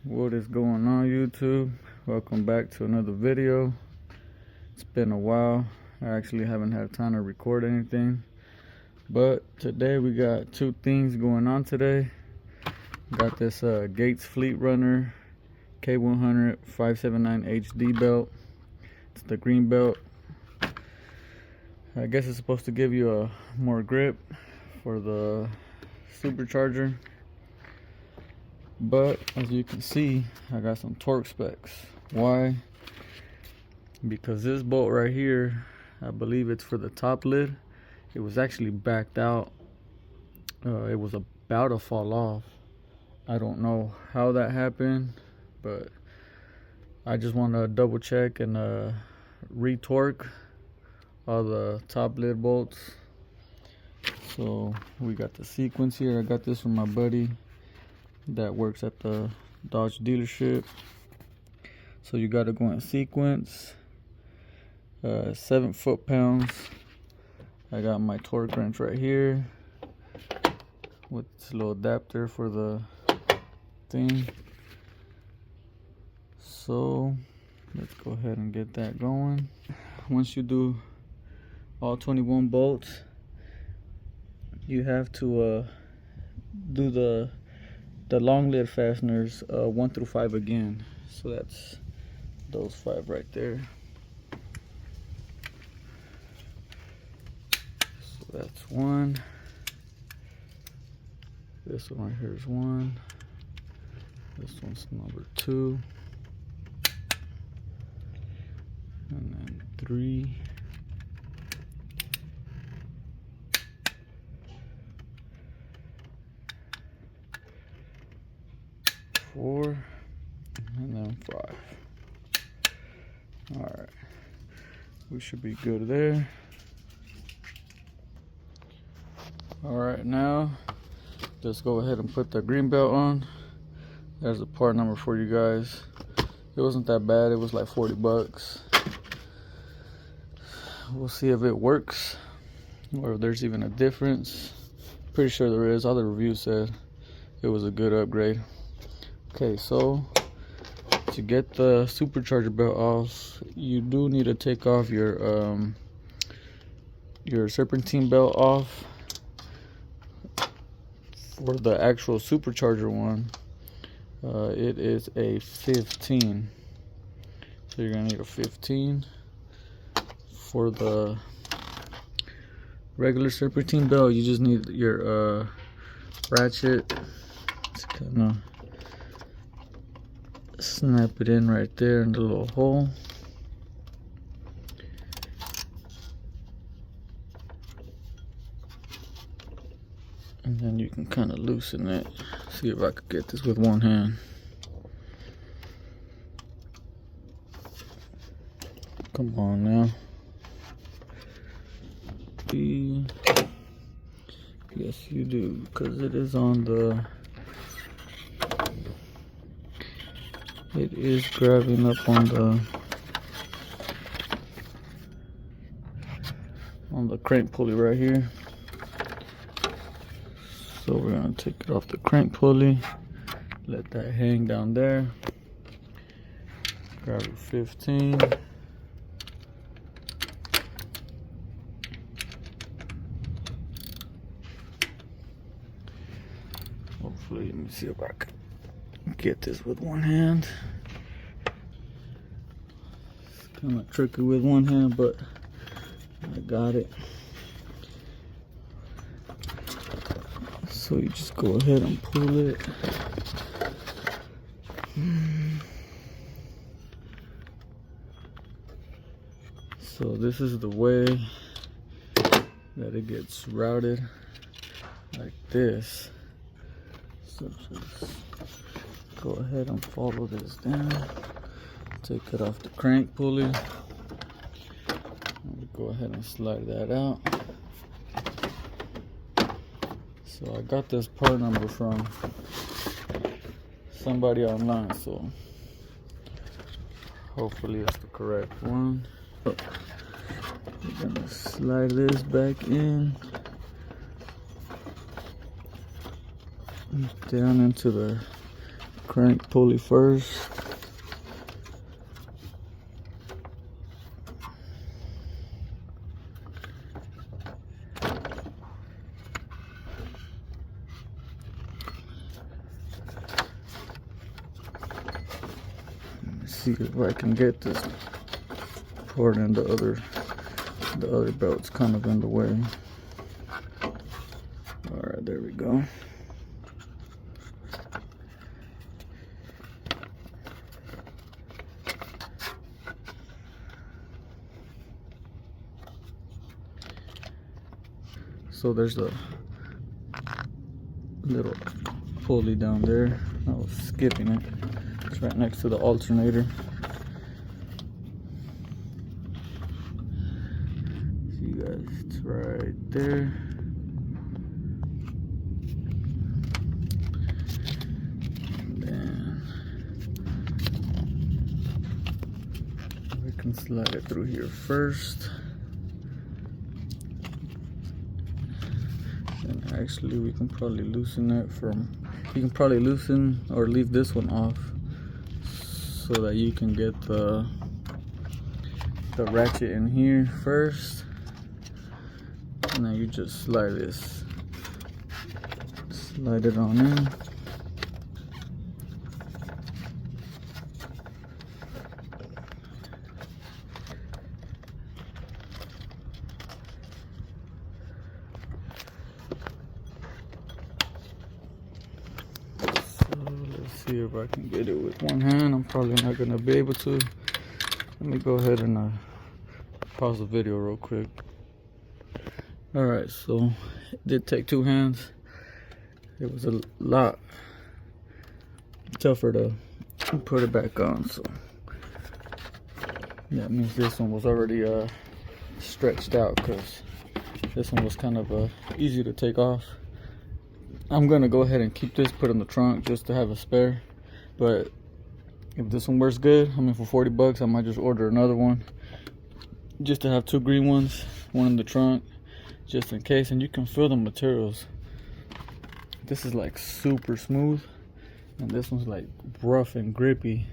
What is going on, YouTube? Welcome back to another video. It's been a while. I actually haven't had time to record anything, but today we got two things going on today. Got this Gates Fleet Runner K100 579 HD belt. It's the green belt. I guess it's supposed to give you a more grip for the Supercharger. But as you can see, I got some torque specs. Why? Because this bolt right here, I believe it's for the top lid. It was actually backed out. It was about to fall off. I don't know how that happened, but I just want to double check and re-torque all the top lid bolts. So we got the sequence here. I got this from my buddy that works at the Dodge dealership. So you got to go in sequence. 7 foot-pounds. I got my torque wrench right here with this little adapter for the thing. So let's go ahead and get that going. Once you do all 21 bolts, you have to do the long lid fasteners 1 through 5 again. So that's those 5 right there. So that's 1. This one right here is 1. This one's number 2. And then 3. 4, and then 5. All right, we should be good there. All right, now let's go ahead and put the green belt on. There's a part number for you guys. It wasn't that bad. It was like 40 bucks. We'll see if it works or if there's even a difference. Pretty sure there is. All the reviews said it was a good upgrade. Okay, so to get the Supercharger belt off, you do need to take off your serpentine belt off. For the actual Supercharger one, it is a 15. So you're gonna need a 15. For the regular serpentine belt, you just need your ratchet. It's kind of snap it in right there in the little hole. And then you can kind of loosen it. See if I could get this with one hand. Come on now. Yes, you do, because it is on the... It is grabbing up on the crank pulley right here. So we're gonna take it off the crank pulley, let that hang down there. Grab a 15. Hopefully, let me see if I can get this with one hand. It's kind of tricky with one hand, but I got it. So you just go ahead and pull it. So this is the way that it gets routed, like this. So just go ahead and follow this down. Take it off the crank pulley. And go ahead and slide that out. So I got this part number from somebody online, so hopefully it's the correct one. So we're gonna slide this back in, down into the crank pulley first. Let's see if I can get this part in the other belt's kind of in the way. Alright, there we go. So there's a little pulley down there. I was skipping it. It's right next to the alternator. See you guys, it's right there. And then we can slide it through here first. And actually we can probably loosen it from, you can probably loosen or leave this one off so that you can get the ratchet in here first, and then you just slide it on in. See if I can get it with one hand. I'm probably not gonna be able to. Let me go ahead and pause the video real quick. Alright, so it did take two hands. It was a lot tougher to put it back on, so that means this one was already stretched out, because this one was kind of easy to take off. I'm gonna go ahead and keep this, put in the trunk just to have a spare. But if this one works good, I mean, for 40 bucks, I might just order another one just to have two green ones, one in the trunk, just in case. And you can feel the materials. This is like super smooth, and this one's like rough and grippy,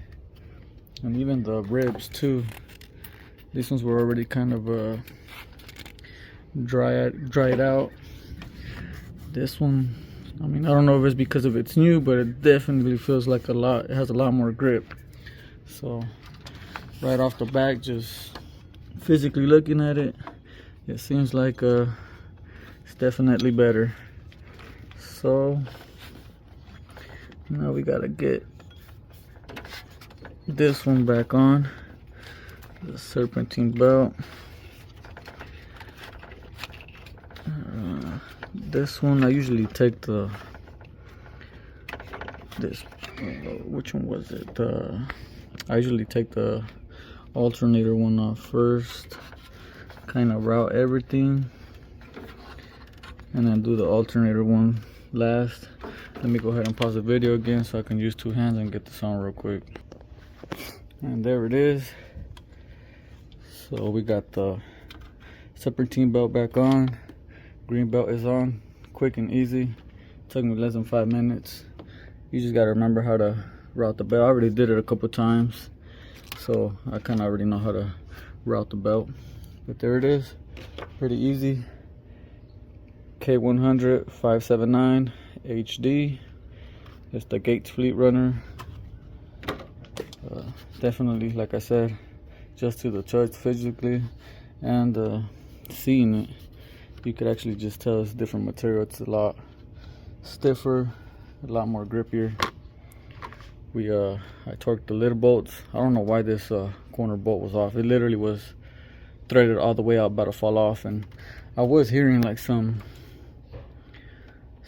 and even the ribs too. These ones were already kind of dried out. This one, I mean, I don't know if it's because of it's new, but it definitely feels like it has a lot more grip. So right off the back, just physically looking at it, it seems like it's definitely better. So now we gotta get this one back on, the serpentine belt. This one, I usually take which one was it? I usually take the alternator one off first, kind of route everything, and then do the alternator one last. Let me go ahead and pause the video again so I can use two hands and get this on real quick. And there it is. So we got the serpentine belt back on. Green belt is on, quick and easy. Took me less than 5 minutes. You just gotta remember how to route the belt. I already did it a couple times, so I kind of already know how to route the belt. But there it is, pretty easy. K100 579 HD. It's the Gates Fleet Runner. Definitely, like I said, just to the touch physically, and seeing it, you could actually just tell it's different material. It's a lot stiffer, a lot more grippier. I torqued the little bolts. I don't know why this corner bolt was off. It literally was threaded all the way out, about to fall off, and I was hearing like some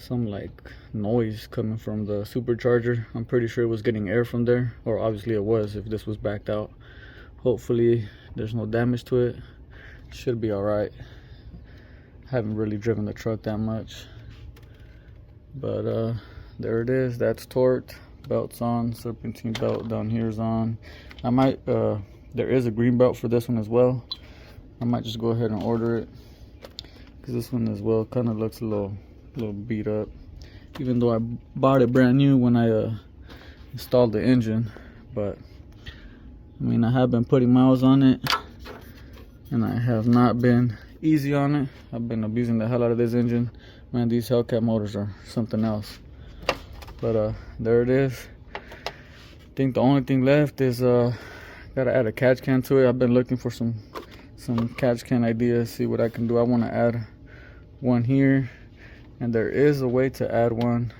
like noise coming from the supercharger. I'm pretty sure it was getting air from there, or obviously it was if this was backed out. Hopefully there's no damage to it. Should be all right. Haven't really driven the truck that much, but there it is. That's torqued, belt's on, serpentine belt down here is on. I might there is a green belt for this one as well. I might just go ahead and order it, because this one as well kind of looks a little beat up, even though I bought it brand new when I installed the engine. But I mean, I have been putting miles on it, and I have not been easy on it. I've been abusing the hell out of this engine. Man, these Hellcat motors are something else. But there it is. I think the only thing left is gotta add a catch can to it. I've been looking for some catch can ideas, see what I can do. I want to add one here, and there is a way to add one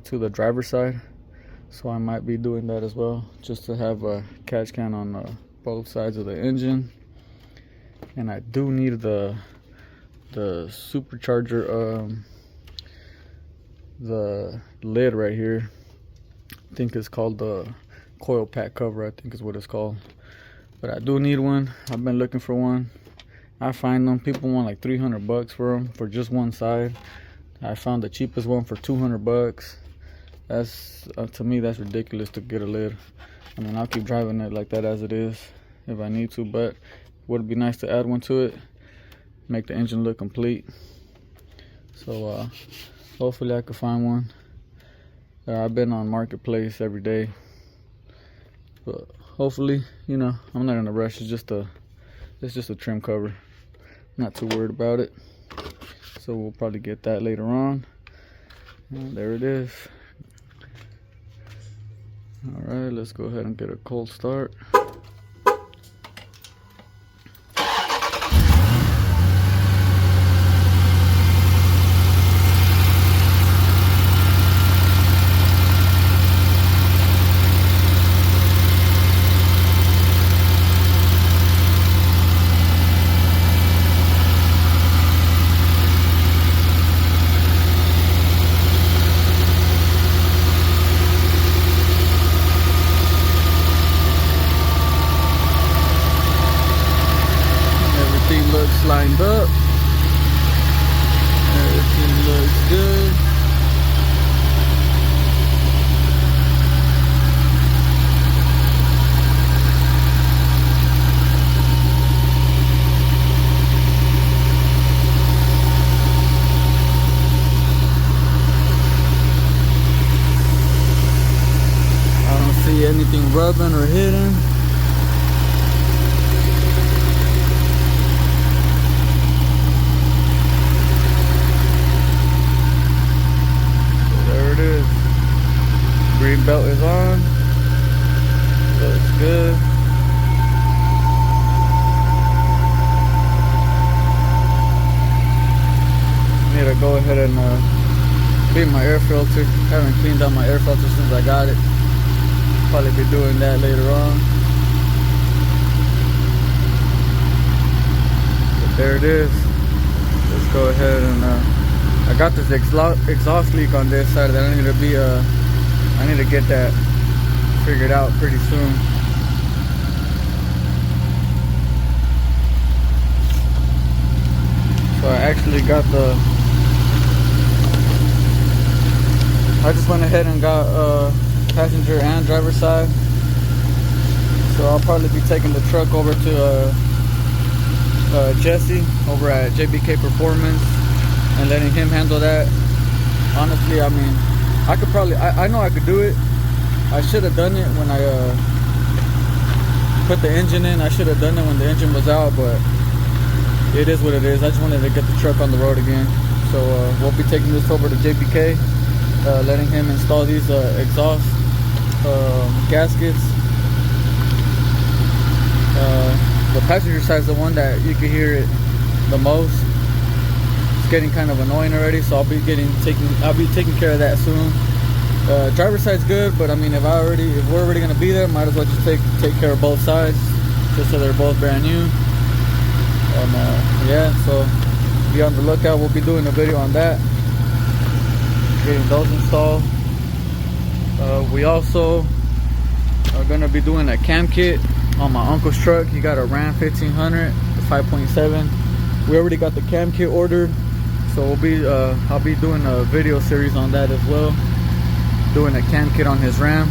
to the driver's side, so I might be doing that as well, just to have a catch can on both sides of the engine. And I do need the Supercharger, the lid right here. I think it's called the coil pack cover, I think is what it's called. But I do need one. I've been looking for one. I find them, people want like 300 bucks for them for just one side. I found the cheapest one for 200 bucks. That's to me, that's ridiculous to get a lid. I mean, I'll keep driving it like that as it is if I need to, but would it be nice to add one to it, make the engine look complete. So hopefully I could find one. I've been on Marketplace every day, but hopefully, you know, I'm not in a rush. It's just a trim cover. I'm not too worried about it, so we'll probably get that later on. And there it is. All right, let's go ahead and get a cold start. Looks lined up. Everything looks good. I don't see anything rubbing or hitting. Green belt is on. Looks good. Need to go ahead and clean my air filter. Haven't cleaned out my air filter since I got it. Probably be doing that later on. But there it is. Let's go ahead and I got this exhaust leak on this side that I need to get that figured out pretty soon. So I actually got I just went ahead and got passenger and driver side. So I'll probably be taking the truck over to Jesse over at JBK Performance and letting him handle that. Honestly, I mean, I could probably, I know I could do it. I should have done it when I put the engine in. I should have done it when the engine was out, but it is what it is. I just wanted to get the truck on the road again. So we'll be taking this over to JBK, letting him install these exhaust gaskets. The passenger side is the one that you can hear it the most. It's getting kind of annoying already, so I'll be taking care of that soon. Driver's side's good, but I mean, if we're already gonna be there, might as well just take care of both sides, just so they're both brand new. And yeah, so be on the lookout. We'll be doing a video on that, getting those installed. We also are gonna be doing a cam kit on my uncle's truck. He got a Ram 1500, the 5.7. We already got the cam kit ordered, so I'll be doing a video series on that as well, doing a cam kit on his Ram.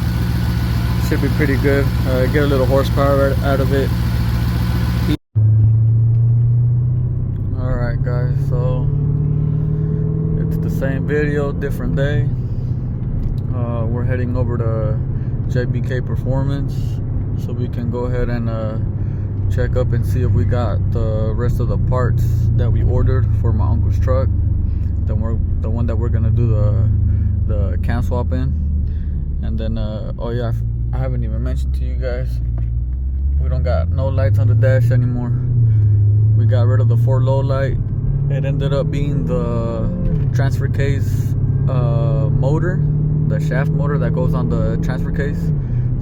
Should be pretty good. Get a little horsepower out of it. Alright guys, so it's the same video, different day. we're heading over to JBK Performance so we can go ahead and check up and see if we got the rest of the parts that we ordered for my uncle's truck. The one that we're gonna do the cam swap in. And then oh yeah, I haven't even mentioned to you guys, we don't got no lights on the dash anymore. We got rid of the 4-low light. It ended up being the transfer case motor, the shaft motor that goes on the transfer case.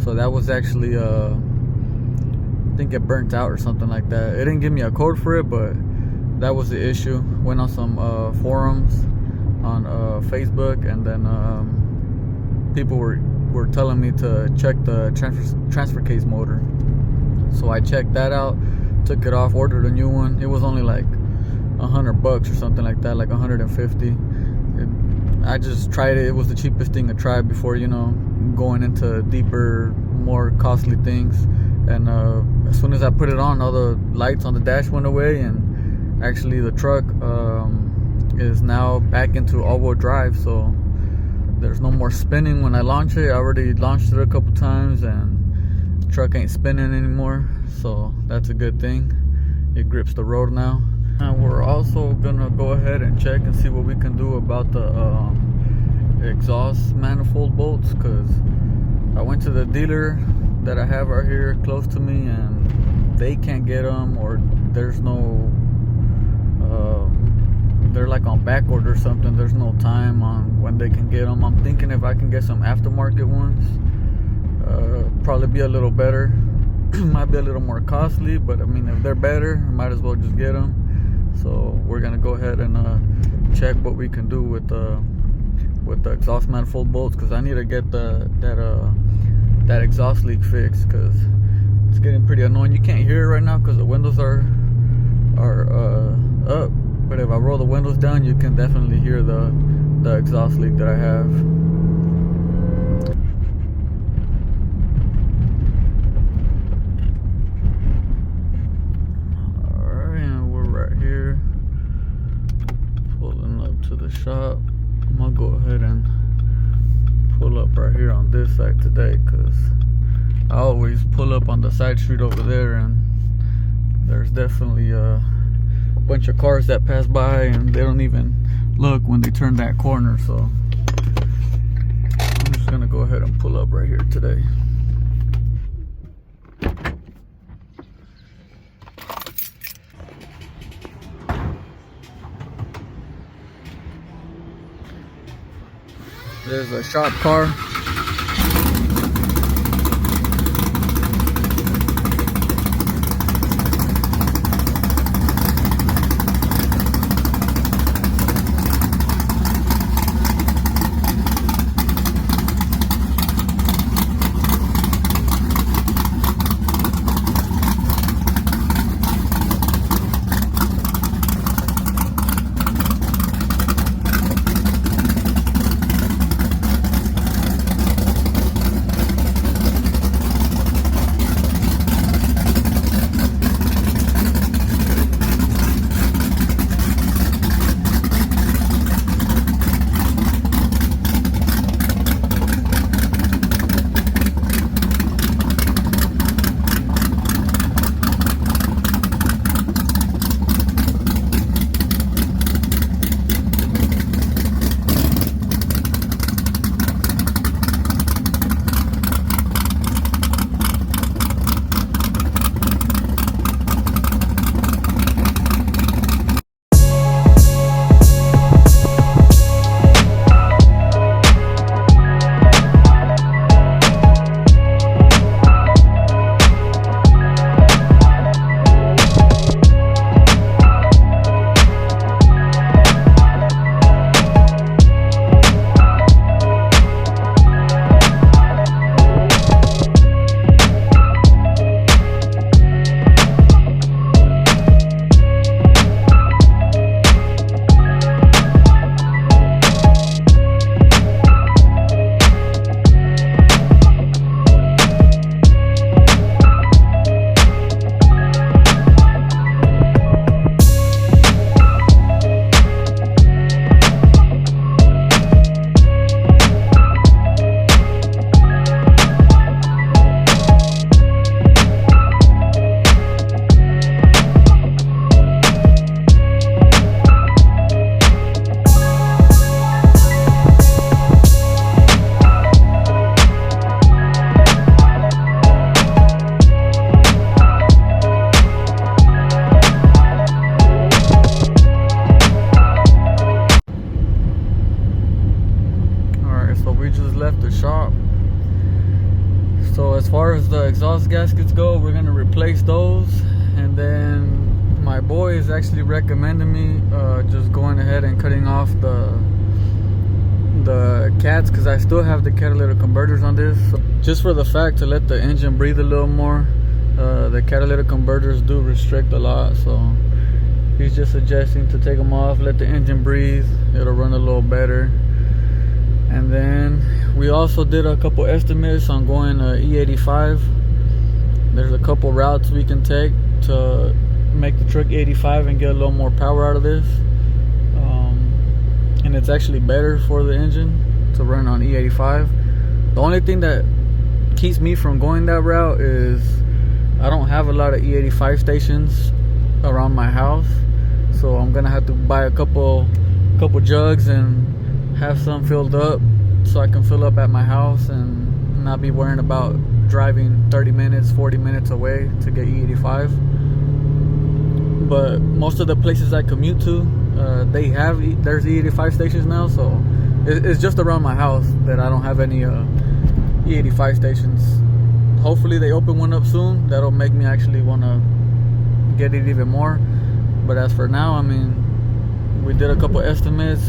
So that was actually I think it burnt out or something like that. It didn't give me a code for it, but that was the issue. Went on some forums on Facebook, and then people were telling me to check the transfer case motor. So I checked that out, took it off, ordered a new one. It was only like $100 or something like that, like 150. I just tried it. It was the cheapest thing to try before, you know, going into deeper, more costly things. And as soon as I put it on, all the lights on the dash went away, and actually the truck is now back into all-wheel drive. So there's no more spinning when I launch it. I already launched it a couple times, and the truck ain't spinning anymore. So that's a good thing. It grips the road now. And we're also gonna go ahead and check and see what we can do about the exhaust manifold bolts, because I went to the dealer that I have right here close to me, and they can't get them, or there's no they're like on back order or something. There's no time on when they can get them. I'm thinking if I can get some aftermarket ones, probably be a little better. Might be a little more costly, but I mean, if they're better, I might as well just get them. So we're gonna go ahead and check what we can do with the exhaust manifold bolts, because I need to get that exhaust leak fixed, because it's getting pretty annoying. You can't hear it right now because the windows are up, but if I roll the windows down, you can definitely hear the exhaust leak that I have. Alright, and we're right here, pulling up to the shop. I'm gonna go ahead and pull up right here on this side today, because I always pull up on the side street over there, and there's definitely a bunch of cars that pass by and they don't even look when they turn that corner. So I'm just gonna go ahead and pull up right here today. There's a shop car. as far as the exhaust gaskets go, we're gonna replace those, and then my boy is actually recommending me just going ahead and cutting off the cats, because I still have the catalytic converters on this, so just for the fact to let the engine breathe a little more. The catalytic converters do restrict a lot, so he's just suggesting to take them off, let the engine breathe, it'll run a little better. And then we also did a couple estimates on going E85. There's a couple routes we can take to make the truck E85 and get a little more power out of this, and it's actually better for the engine to run on E85. The only thing that keeps me from going that route is I don't have a lot of E85 stations around my house, so I'm gonna have to buy a couple jugs and have some filled up so I can fill up at my house and not be worrying about driving 30 minutes 40 minutes away to get E85. But most of the places I commute to, there's E85 stations now, so it's just around my house that I don't have any E85 stations. Hopefully they open one up soon. That'll make me actually want to get it even more. But as for now, I mean, we did a couple estimates.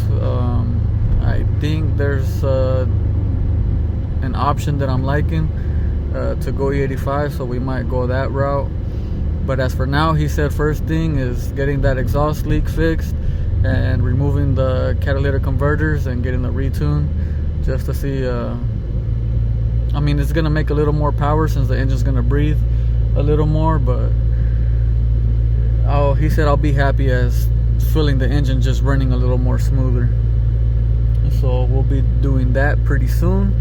I think there's an option that I'm liking to go E85, so we might go that route. But as for now, he said first thing is getting that exhaust leak fixed and removing the catalytic converters and getting the retune, just to see. I mean, it's gonna make a little more power since the engine's gonna breathe a little more, but he said I'll be happy as feeling the engine just running a little more smoother. So we'll be doing that pretty soon.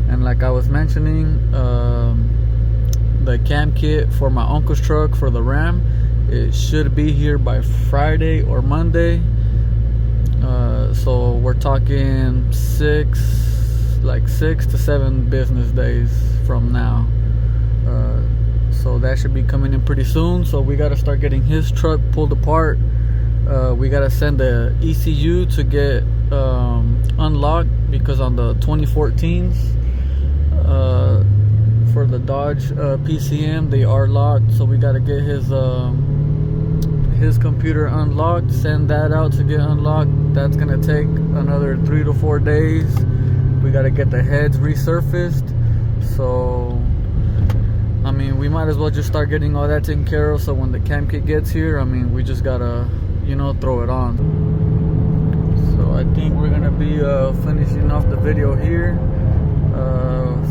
And like I was mentioning, the cam kit for my uncle's truck for the Ram, it should be here by Friday or Monday. So we're talking 6 to 7 business days from now. So that should be coming in pretty soon. So we got to start getting his truck pulled apart. We got to send the ECU to get unlocked, because on the 2014s for the Dodge PCM, they are locked. So we got to get his computer unlocked, send that out to get unlocked. That's gonna take another 3 to 4 days. We got to get the heads resurfaced. So I mean, we might as well just start getting all that taken care of, so when the cam kit gets here, I mean, we just gotta, you know, throw it on. So I think we're gonna be finishing off the video here.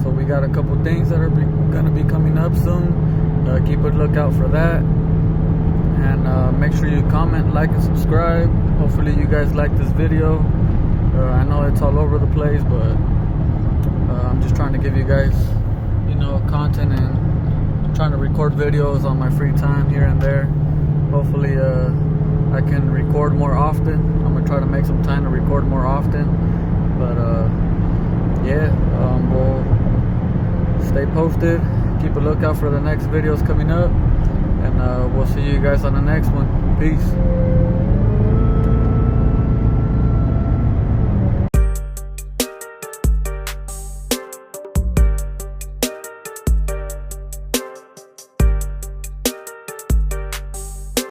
So we got a couple things that are gonna be coming up soon. Keep a lookout for that, and make sure you comment, like, and subscribe. Hopefully you guys like this video. I know it's all over the place, but I'm just trying to give you guys, you know, content, and I'm trying to record videos on my free time here and there. Hopefully I can record more often. I'm gonna try to make some time to record more often. But yeah, we'll stay posted. Keep a lookout for the next videos coming up, and we'll see you guys on the next one. Peace.